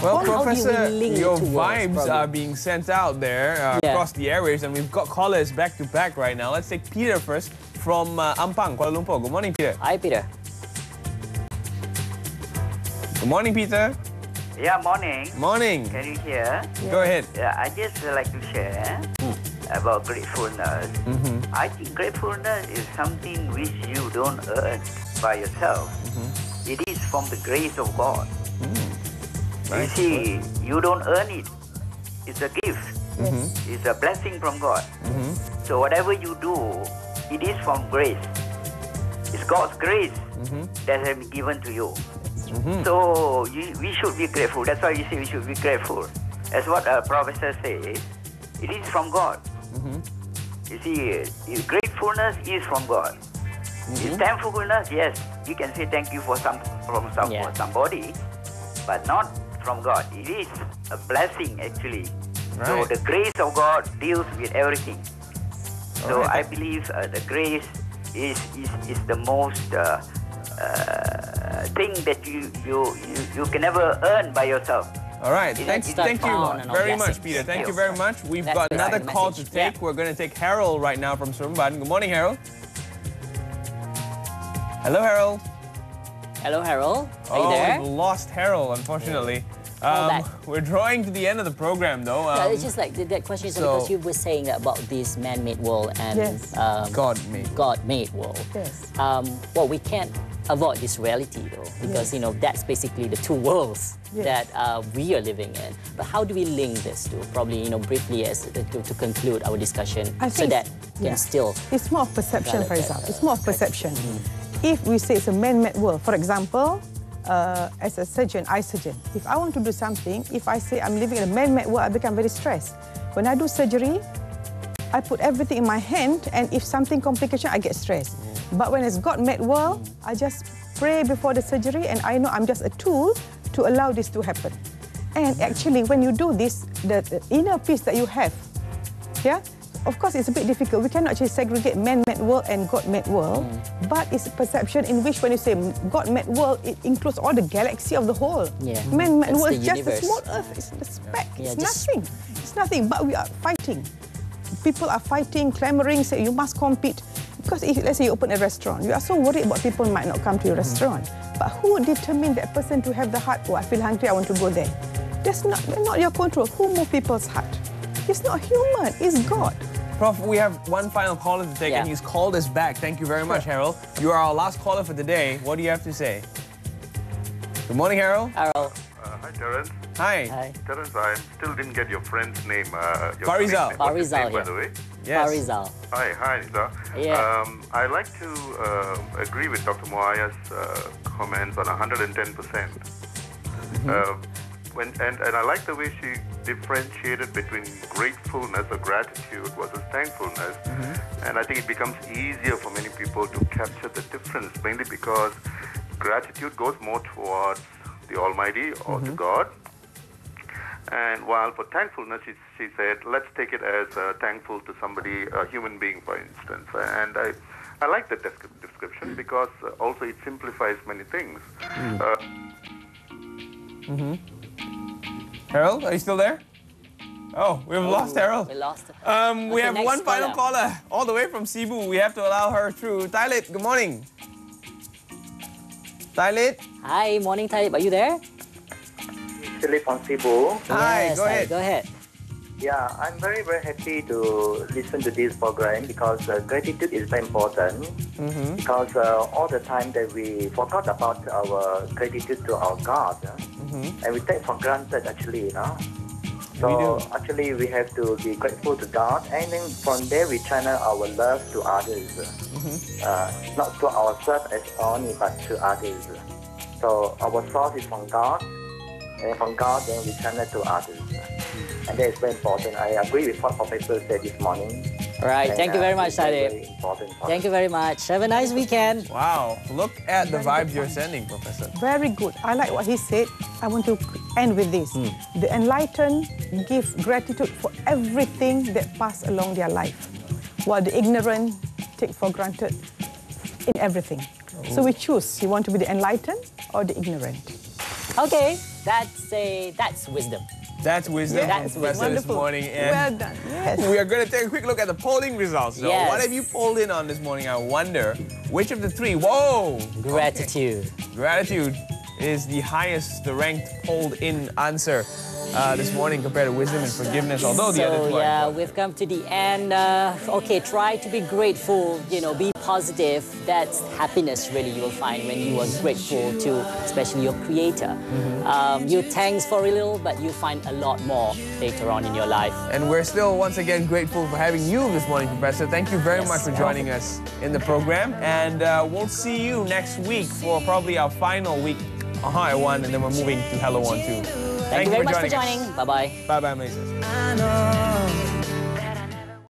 Well, Professor, your vibes are being sent out there across the airwaves, and we've got callers back to back right now. Let's take Peter first from Ampang, Kuala Lumpur. Good morning, Peter. Hi, Peter. Good morning, Peter. Yeah, morning. Morning. Can you hear? Go ahead. Yeah, I just like to share about gratefulness. I think gratefulness is something which you don't earn by yourself. It is from the grace of God. You see, you don't earn it. It's a gift. It's a blessing from God. So whatever you do, it is from grace. It's God's grace that has been given to you. So we should be grateful. That's why we say we should be grateful. As what a professor says, it is from God. You see, gratefulness is from God. Thankfulness, yes, we can say thank you for somebody, but not from God. It is a blessing actually. So the grace of God deals with everything. So I believe the grace is the most thing that you can never earn by yourself. All right, thank you very much, Peter. Thank you very much. We've got another call to take. We're going to take Harold right now from Seremban. Good morning, Harold. Hello, Harold. Hello, Harold. Are you there? We've lost Harold, unfortunately. We're drawing to the end of the program, though. It's just like that question is because you were saying about this man-made world and God-made world. Yes. Well, we can't avoid this reality, though, because you know that's basically the two worlds that we are living in. But how do we link this to probably briefly as to conclude our discussion so that can still? It's more of perception, for example. It's more of perception. If we say it's a man-made world, for example. As a surgeon, eye surgeon, if I want to do something, if I say I'm living in a man-made world, I become very stressed. When I do surgery, I put everything in my hand, and if something complication, I get stressed. But when it's God-made world, I just pray before the surgery, and I know I'm just a tool to allow this to happen. And actually, when you do this, the inner peace that you have, of course, it's a bit difficult. We cannot actually segregate man-made world and God-made world, but it's a perception in which when you say God-made world, it includes all the galaxy of the whole. Man-made world is just a small earth. It's the speck. It's nothing. It's nothing, but we are fighting. People are fighting, clamoring, say you must compete. Because if, let's say you open a restaurant, you are so worried about people might not come to your restaurant. But who determined that person to have the heart, oh, I feel hungry, I want to go there? That's not your control. Who moves people's heart? It's not human, it's God. Prof, we have one final caller to take, and he's called us back. Thank you very much, Harold. You are our last caller for the day. What do you have to say? Good morning, Harold. Harold. Hi, Terence. Hi. Terence, I still didn't get your friend's name. Farizal. Farizal, by the way. Yes. Farizal. Hi, Nisa. I like to agree with Dr. Moaya's comments on 110%. And I like the way she differentiated between gratefulness or gratitude versus thankfulness. And I think it becomes easier for many people to capture the difference, mainly because gratitude goes more towards the Almighty or to God. And while for thankfulness, she said, let's take it as thankful to somebody, a human being, for instance. And I like that description because also it simplifies many things. Harold, are you still there? Oh, we've lost Harold. We lost him. We have one final caller, all the way from Cebu. We have to allow her through. Tailit, good morning. Tailit? Hi, morning, Tailit. Are you there? Philip from Cebu. Hi, go ahead. Go ahead. Yeah, I'm very, very happy to listen to this program because gratitude is very important. Because all the time that we forgot about our gratitude to our God, and we take for granted actually, So actually we have to be grateful to God, and then from there we channel our love to others. Not to ourselves as only, but to others. So our source is from God, and from God then we channel to others. And that is very important. I agree with what Professor said this morning. All right, thank you very much, Tailit. Thank you very much. Have a nice weekend. Wow, look at the vibes you're sending, Professor. Very good. I like what he said. I want to end with this. The enlightened give gratitude for everything that pass along their life, while the ignorant take for granted in everything. So we choose, you want to be the enlightened or the ignorant. Okay. that's wisdom. That's wisdom That's from Professor this wonderful. morning. And Well done. Yes. we are going to take a quick look at the polling results. So Yes. what have you polled in on this morning? I wonder which of the three. Whoa! Gratitude. Gratitude is the highest, the ranked polled in answer this morning compared to wisdom and forgiveness, although the other two are yeah, important. we've come to the end. Okay, try to be grateful, be positive. That's happiness really you will find when you are grateful to especially your creator. You thanks for a little, but you find a lot more later on in your life. And we're still once again grateful for having you this morning, Professor. Thank you very much for joining us in the program. And we'll see you next week for probably our final week on Hi 1, and then we're moving to Hello 1 too. Thank you very much for us. joining. Bye-bye. Bye-bye, Malaysia. I know